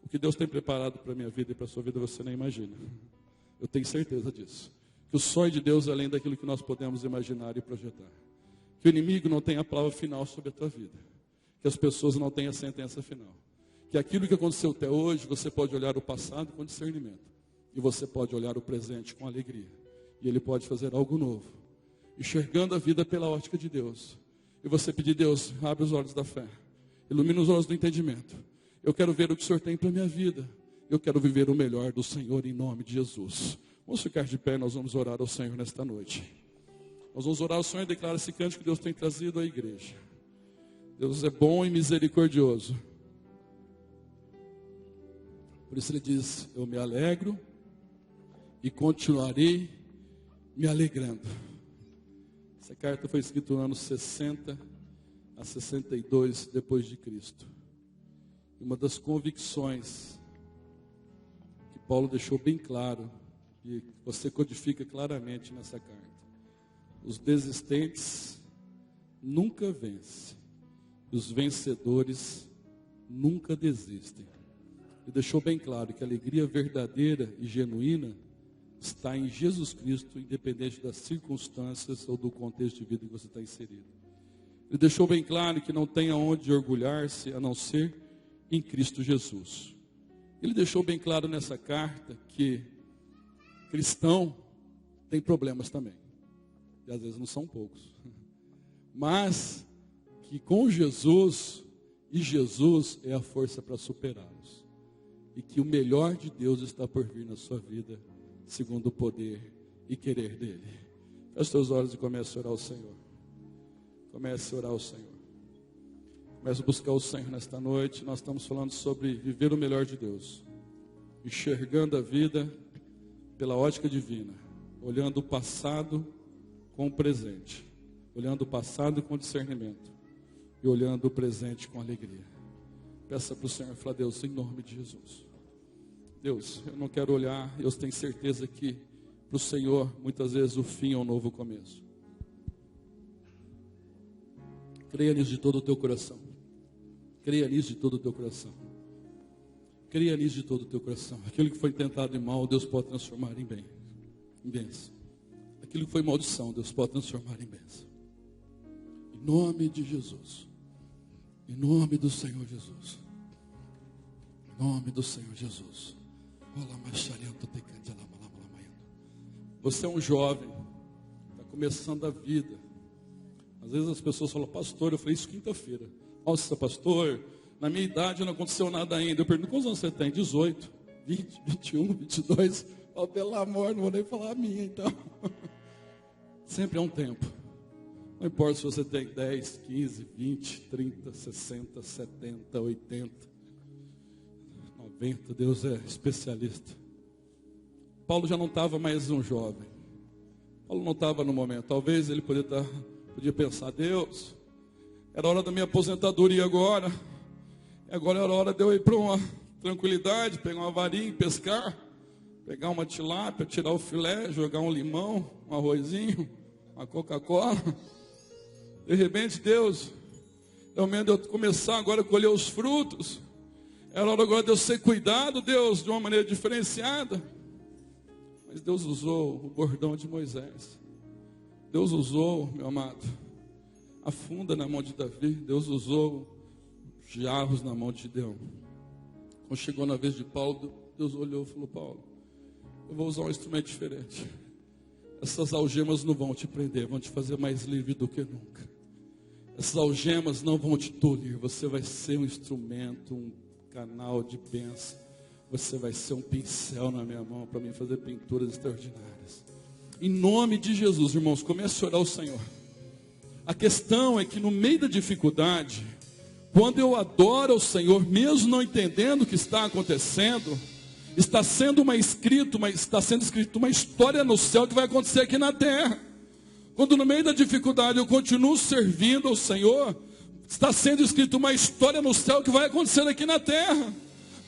O que Deus tem preparado para a minha vida e para a sua vida, você nem imagina. Eu tenho certeza disso. Que o sonho de Deus é além daquilo que nós podemos imaginar e projetar. Que o inimigo não tenha a palavra final sobre a tua vida. que as pessoas não têm a sentença final. Que aquilo que aconteceu até hoje, você pode olhar o passado com discernimento. E você pode olhar o presente com alegria. E Ele pode fazer algo novo. Enxergando a vida pela ótica de Deus. E você pedir, Deus, abre os olhos da fé. Ilumina os olhos do entendimento. Eu quero ver o que o Senhor tem para a minha vida. Eu quero viver o melhor do Senhor em nome de Jesus. Vamos ficar de pé, nós vamos orar ao Senhor nesta noite. Nós vamos orar ao Senhor e declarar esse cântico que Deus tem trazido à igreja. Deus é bom e misericordioso. Por isso Ele diz, eu me alegro e continuarei me alegrando. Essa carta foi escrita no ano 60 a 62 depois de Cristo. Uma das convicções que Paulo deixou bem claro, e você codifica claramente nessa carta: os desistentes nunca vencem, os vencedores nunca desistem. E deixou bem claro que a alegria verdadeira e genuína está em Jesus Cristo, independente das circunstâncias ou do contexto de vida em que você está inserido. Ele deixou bem claro que não tem aonde orgulhar-se a não ser em Cristo Jesus. Ele deixou bem claro nessa carta que cristão tem problemas também. E às vezes não são poucos. Mas que com Jesus, e Jesus é a força para superá-los. E que o melhor de Deus está por vir na sua vida, segundo o poder e querer dele. Feche seus olhos e comece a orar ao Senhor. Comece a orar ao Senhor. Comece a buscar o Senhor nesta noite. Nós estamos falando sobre viver o melhor de Deus. Enxergando a vida pela ótica divina. Olhando o passado com o presente. Olhando o passado com discernimento. E olhando o presente com alegria. Peça para o Senhor, fala, Deus, em nome de Jesus. Deus, eu não quero olhar, eu tenho certeza que para o Senhor, muitas vezes o fim é um novo começo. Creia nisso de todo o teu coração. Creia nisso de todo o teu coração. Creia nisso de todo o teu coração. Aquilo que foi tentado em mal, Deus pode transformar em bem. Em bênção. Aquilo que foi maldição, Deus pode transformar em bênção. Em nome de Jesus. Em nome do Senhor Jesus. Em nome do Senhor Jesus. Você é um jovem, está começando a vida. Às vezes as pessoas falam, pastor, eu falei isso quinta-feira. Nossa, pastor, na minha idade não aconteceu nada ainda. Eu pergunto, quantos anos você tem? 18, 20, 21, 22. Oh, pelo amor, não vou nem falar a minha então. Sempre é um tempo. Não importa se você tem 10, 15, 20, 30, 60, 70, 80, 90, Deus é especialista. Paulo já não estava mais um jovem. Paulo não estava no momento. Talvez ele podia pensar, Deus, era hora da minha aposentadoria agora. Agora era hora de eu ir para uma tranquilidade, pegar uma varinha, pescar, pegar uma tilápia, tirar o filé, jogar um limão, um arrozinho, uma Coca-Cola. De repente, Deus, é o momento de eu começar agora a colher os frutos. Era hora agora de eu ser cuidado, Deus, de uma maneira diferenciada. Mas Deus usou o bordão de Moisés. Deus usou, meu amado, a funda na mão de Davi. Deus usou jarros na mão de Gideão. Quando chegou na vez de Paulo, Deus olhou e falou, Paulo, eu vou usar um instrumento diferente. Essas algemas não vão te prender, vão te fazer mais livre do que nunca. Essas algemas não vão te tolir. Você vai ser um instrumento, um canal de bênção. Você vai ser um pincel na minha mão para mim fazer pinturas extraordinárias. Em nome de Jesus, irmãos, comece a orar ao Senhor. A questão é que no meio da dificuldade, quando eu adoro ao Senhor, mesmo não entendendo o que está acontecendo, está sendo escrita uma história no céu que vai acontecer aqui na terra. Quando no meio da dificuldade eu continuo servindo ao Senhor, está sendo escrita uma história no céu que vai acontecer aqui na terra.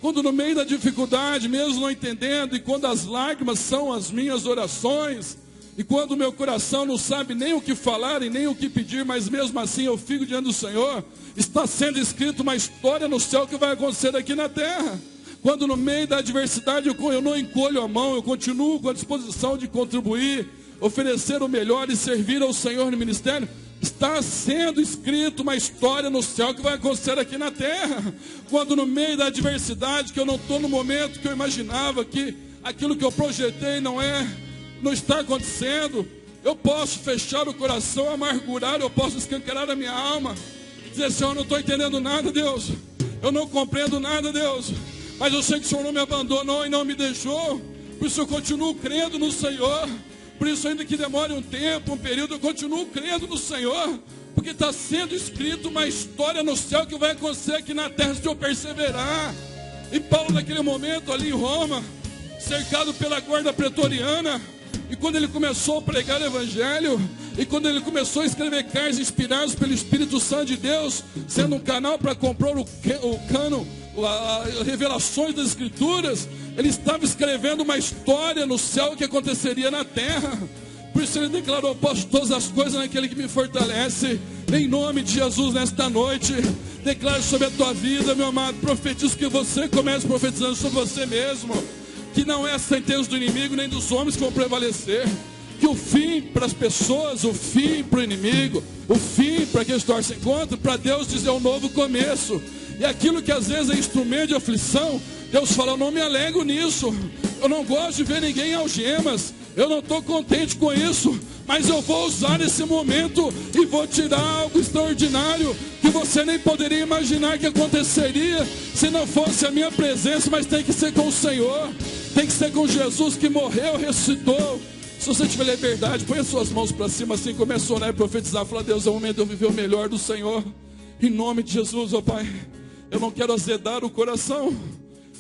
Quando no meio da dificuldade, mesmo não entendendo, e quando as lágrimas são as minhas orações, e quando o meu coração não sabe nem o que falar e nem o que pedir, mas mesmo assim eu fico diante do Senhor, está sendo escrita uma história no céu que vai acontecer aqui na terra. Quando no meio da adversidade eu não encolho a mão, eu continuo com a disposição de contribuir, oferecer o melhor e servir ao Senhor no ministério, Está sendo escrito uma história no céu que vai acontecer aqui na terra. Quando no meio da adversidade, que eu não estou no momento que eu imaginava, que aquilo que eu projetei não está acontecendo, eu posso fechar o coração, amargurar, eu posso escancarar a minha alma, dizer: Senhor, eu não estou entendendo nada, Deus, eu não compreendo nada, Deus, mas eu sei que o Senhor não me abandonou e não me deixou, por isso eu continuo crendo no Senhor. Por isso, ainda que demore um tempo, um período, eu continuo crendo no Senhor, porque está sendo escrito uma história no céu que vai acontecer aqui na terra se eu perseverar. E Paulo, naquele momento ali em Roma, cercado pela guarda pretoriana, e quando ele começou a pregar o evangelho, e quando ele começou a escrever cartas inspiradas pelo Espírito Santo de Deus, sendo um canal para comprar o cano, as revelações das Escrituras, ele estava escrevendo uma história no céu que aconteceria na terra. Por isso ele declarou: posso todas as coisas naquele que me fortalece. Em nome de Jesus, nesta noite, declaro sobre a tua vida, meu amado, profetizo que você comece profetizando sobre você mesmo, que não é a sentença do inimigo nem dos homens que vão prevalecer, que o fim para as pessoas, o fim para o inimigo, o fim para aqueles que torcem contra, para Deus dizer um novo começo. E aquilo que às vezes é instrumento de aflição, Deus fala: eu não me alegro nisso, eu não gosto de ver ninguém em algemas, eu não estou contente com isso, mas eu vou usar esse momento e vou tirar algo extraordinário que você nem poderia imaginar que aconteceria se não fosse a minha presença. Mas tem que ser com o Senhor, tem que ser com Jesus que morreu, ressuscitou. Se você tiver liberdade, põe as suas mãos para cima assim, começa a orar e profetizar. Fala: Deus, é o momento de eu viver o melhor do Senhor, em nome de Jesus, ó Pai. Eu não quero azedar o coração,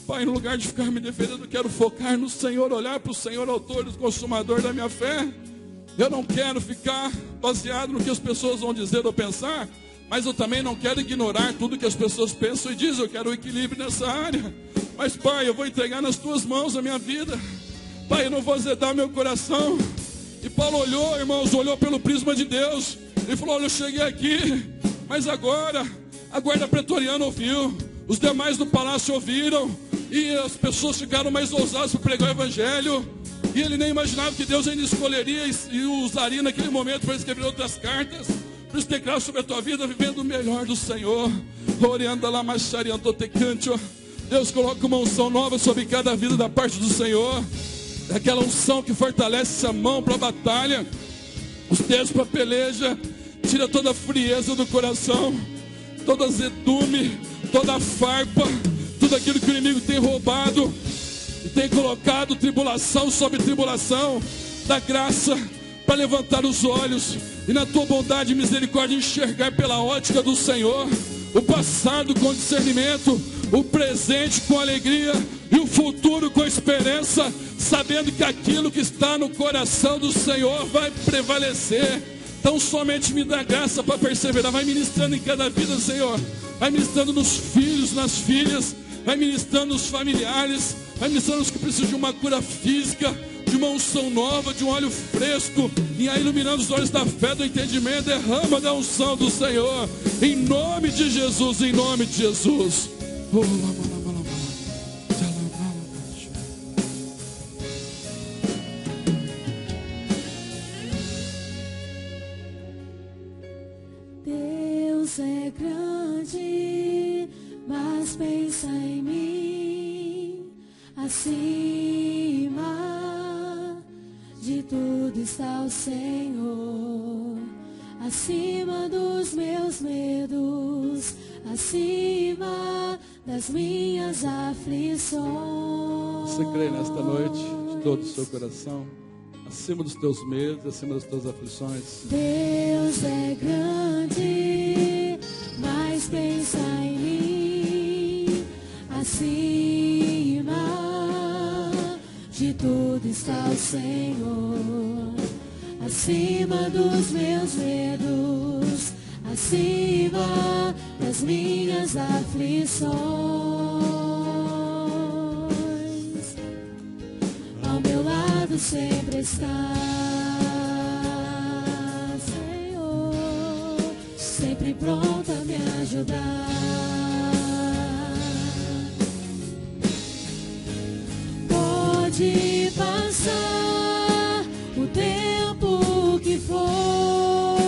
Pai, no lugar de ficar me defendendo, eu quero focar no Senhor, olhar para o Senhor, autor e consumador da minha fé. Eu não quero ficar baseado no que as pessoas vão dizer ou pensar, mas eu também não quero ignorar tudo que as pessoas pensam e dizem. Eu quero o equilíbrio nessa área. Mas, Pai, eu vou entregar nas tuas mãos a minha vida, Pai, eu não vou azedar meu coração. E Paulo olhou, irmãos, olhou pelo prisma de Deus, ele falou: olha, eu cheguei aqui, mas agora a guarda pretoriana ouviu, os demais do palácio ouviram, e as pessoas ficaram mais ousadas para pregar o evangelho, e ele nem imaginava que Deus ainda escolheria e usaria naquele momento para escrever outras cartas. Por isso, declaro sobre a tua vida, vivendo o melhor do Senhor. Deus coloca uma unção nova sobre cada vida da parte do Senhor, aquela unção que fortalece essa mão para a batalha, os dedos para a peleja, tira toda a frieza do coração, todo azedume, toda a farpa, tudo aquilo que o inimigo tem roubado e tem colocado tribulação sobre tribulação. Da graça para levantar os olhos e na tua bondade e misericórdia enxergar pela ótica do Senhor o passado com discernimento, o presente com alegria e o futuro com esperança, sabendo que aquilo que está no coração do Senhor vai prevalecer. Então somente me dá graça para perseverar. Vai ministrando em cada vida, Senhor. Vai ministrando nos filhos, nas filhas. Vai ministrando nos familiares. Vai ministrando nos que precisam de uma cura física, de uma unção nova, de um óleo fresco. E aí iluminando os olhos da fé, do entendimento. Derrama da unção do Senhor. Em nome de Jesus, em nome de Jesus. Deus é grande, mas pensa em mim. Acima de tudo está o Senhor, acima dos meus medos, acima das minhas aflições. Você crê nesta noite de todo o seu coração? Acima dos teus medos, acima das tuas aflições. Deus é grande, mas pensa em mim. Acima de tudo está o Senhor, acima dos meus medos, acima das minhas aflições. Ao meu lado sempre está, Senhor, sempre pronto a me ajudar. Pode passar o tempo que for,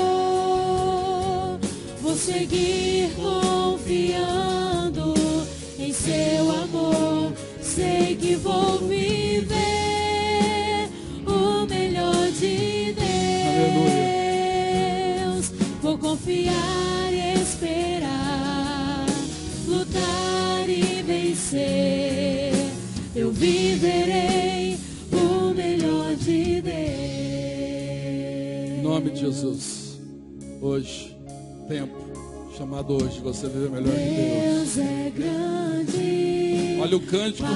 seguir confiando em seu amor. Sei que vou viver o melhor de Deus. Vou confiar e esperar, lutar e vencer. Eu viverei o melhor de Deus. Em nome de Jesus, hoje, tempo chamado hoje, você vive o melhor de Deus. Deus é grande. Olha o cântico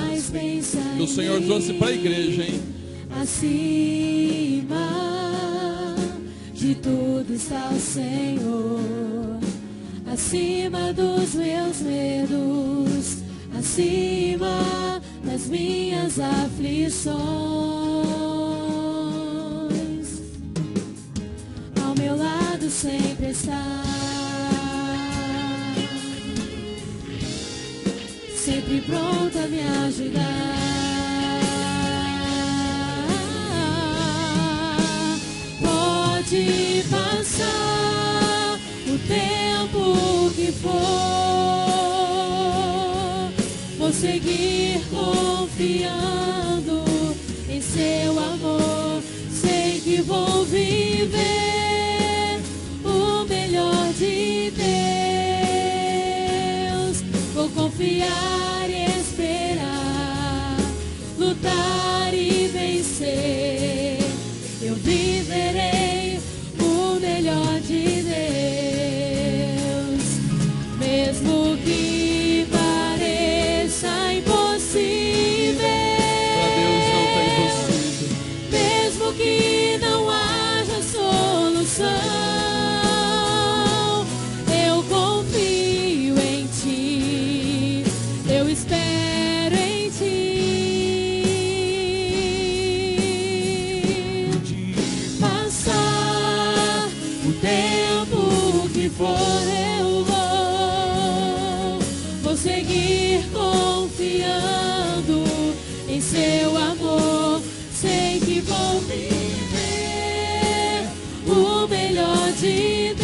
que o Senhor trouxe para a igreja, hein? Acima de tudo está o Senhor, acima dos meus medos, acima das minhas aflições. Ao meu lado sempre está, sempre pronto a me ajudar. Pode passar o tempo que for, vou seguir confiando em seu amor. Sei que vou viver o melhor de Deus. Vou confiar e esperar, lutar e vencer. Eu viverei o melhor de Deus, mesmo que pareça impossível. Para Deus não tem impossível. Mesmo que não haja solução, eu confio em ti, eu espero em ti. Passar o tempo que for, eu vou seguir confiando em seu amor. Sei que vou viver o melhor de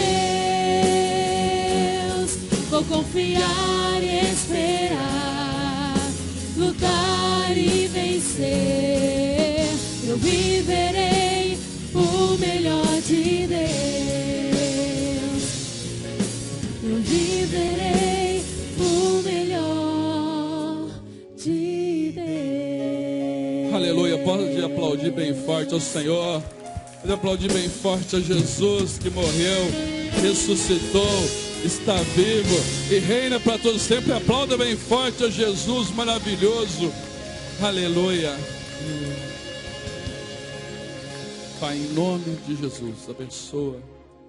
Deus. Vou confiar e esperar, lutar e vencer. Eu viverei o melhor de Deus. Eu viverei o melhor de Deus. Aleluia, pode aplaudir bem forte ao Senhor. Pode aplaudir bem forte a Jesus que morreu, ressuscitou, está vivo e reina para todos sempre. Aplauda bem forte a Jesus maravilhoso. Aleluia. Pai, em nome de Jesus, abençoa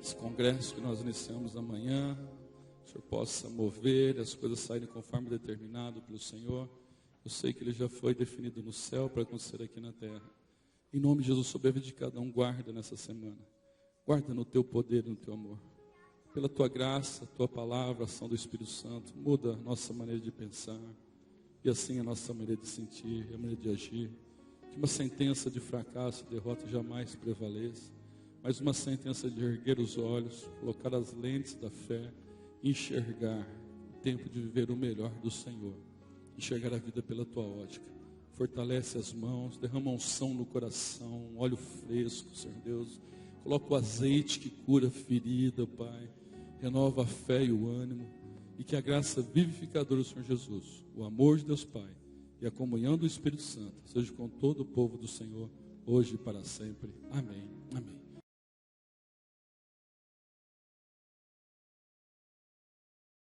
esse congresso que nós iniciamos amanhã. Que o Senhor possa mover, as coisas saírem conforme determinado pelo Senhor. Eu sei que ele já foi definido no céu para acontecer aqui na terra. Em nome de Jesus, sobre a vida de cada um, guarda nessa semana. Guarda no teu poder e no teu amor. Pela tua graça, tua palavra, a ação do Espírito Santo, muda a nossa maneira de pensar. E assim a nossa maneira de sentir, a maneira de agir. Que uma sentença de fracasso e derrota jamais prevaleça. Mas uma sentença de erguer os olhos, colocar as lentes da fé, enxergar o tempo de viver o melhor do Senhor. Enxergar a vida pela tua ótica. Fortalece as mãos, derrama unção no coração, um óleo fresco, Senhor Deus. Coloca o azeite que cura a ferida, Pai. Renova a fé e o ânimo. E que a graça vivificadora do Senhor Jesus, o amor de Deus Pai e a comunhão do Espírito Santo seja com todo o povo do Senhor, hoje e para sempre. Amém. Amém.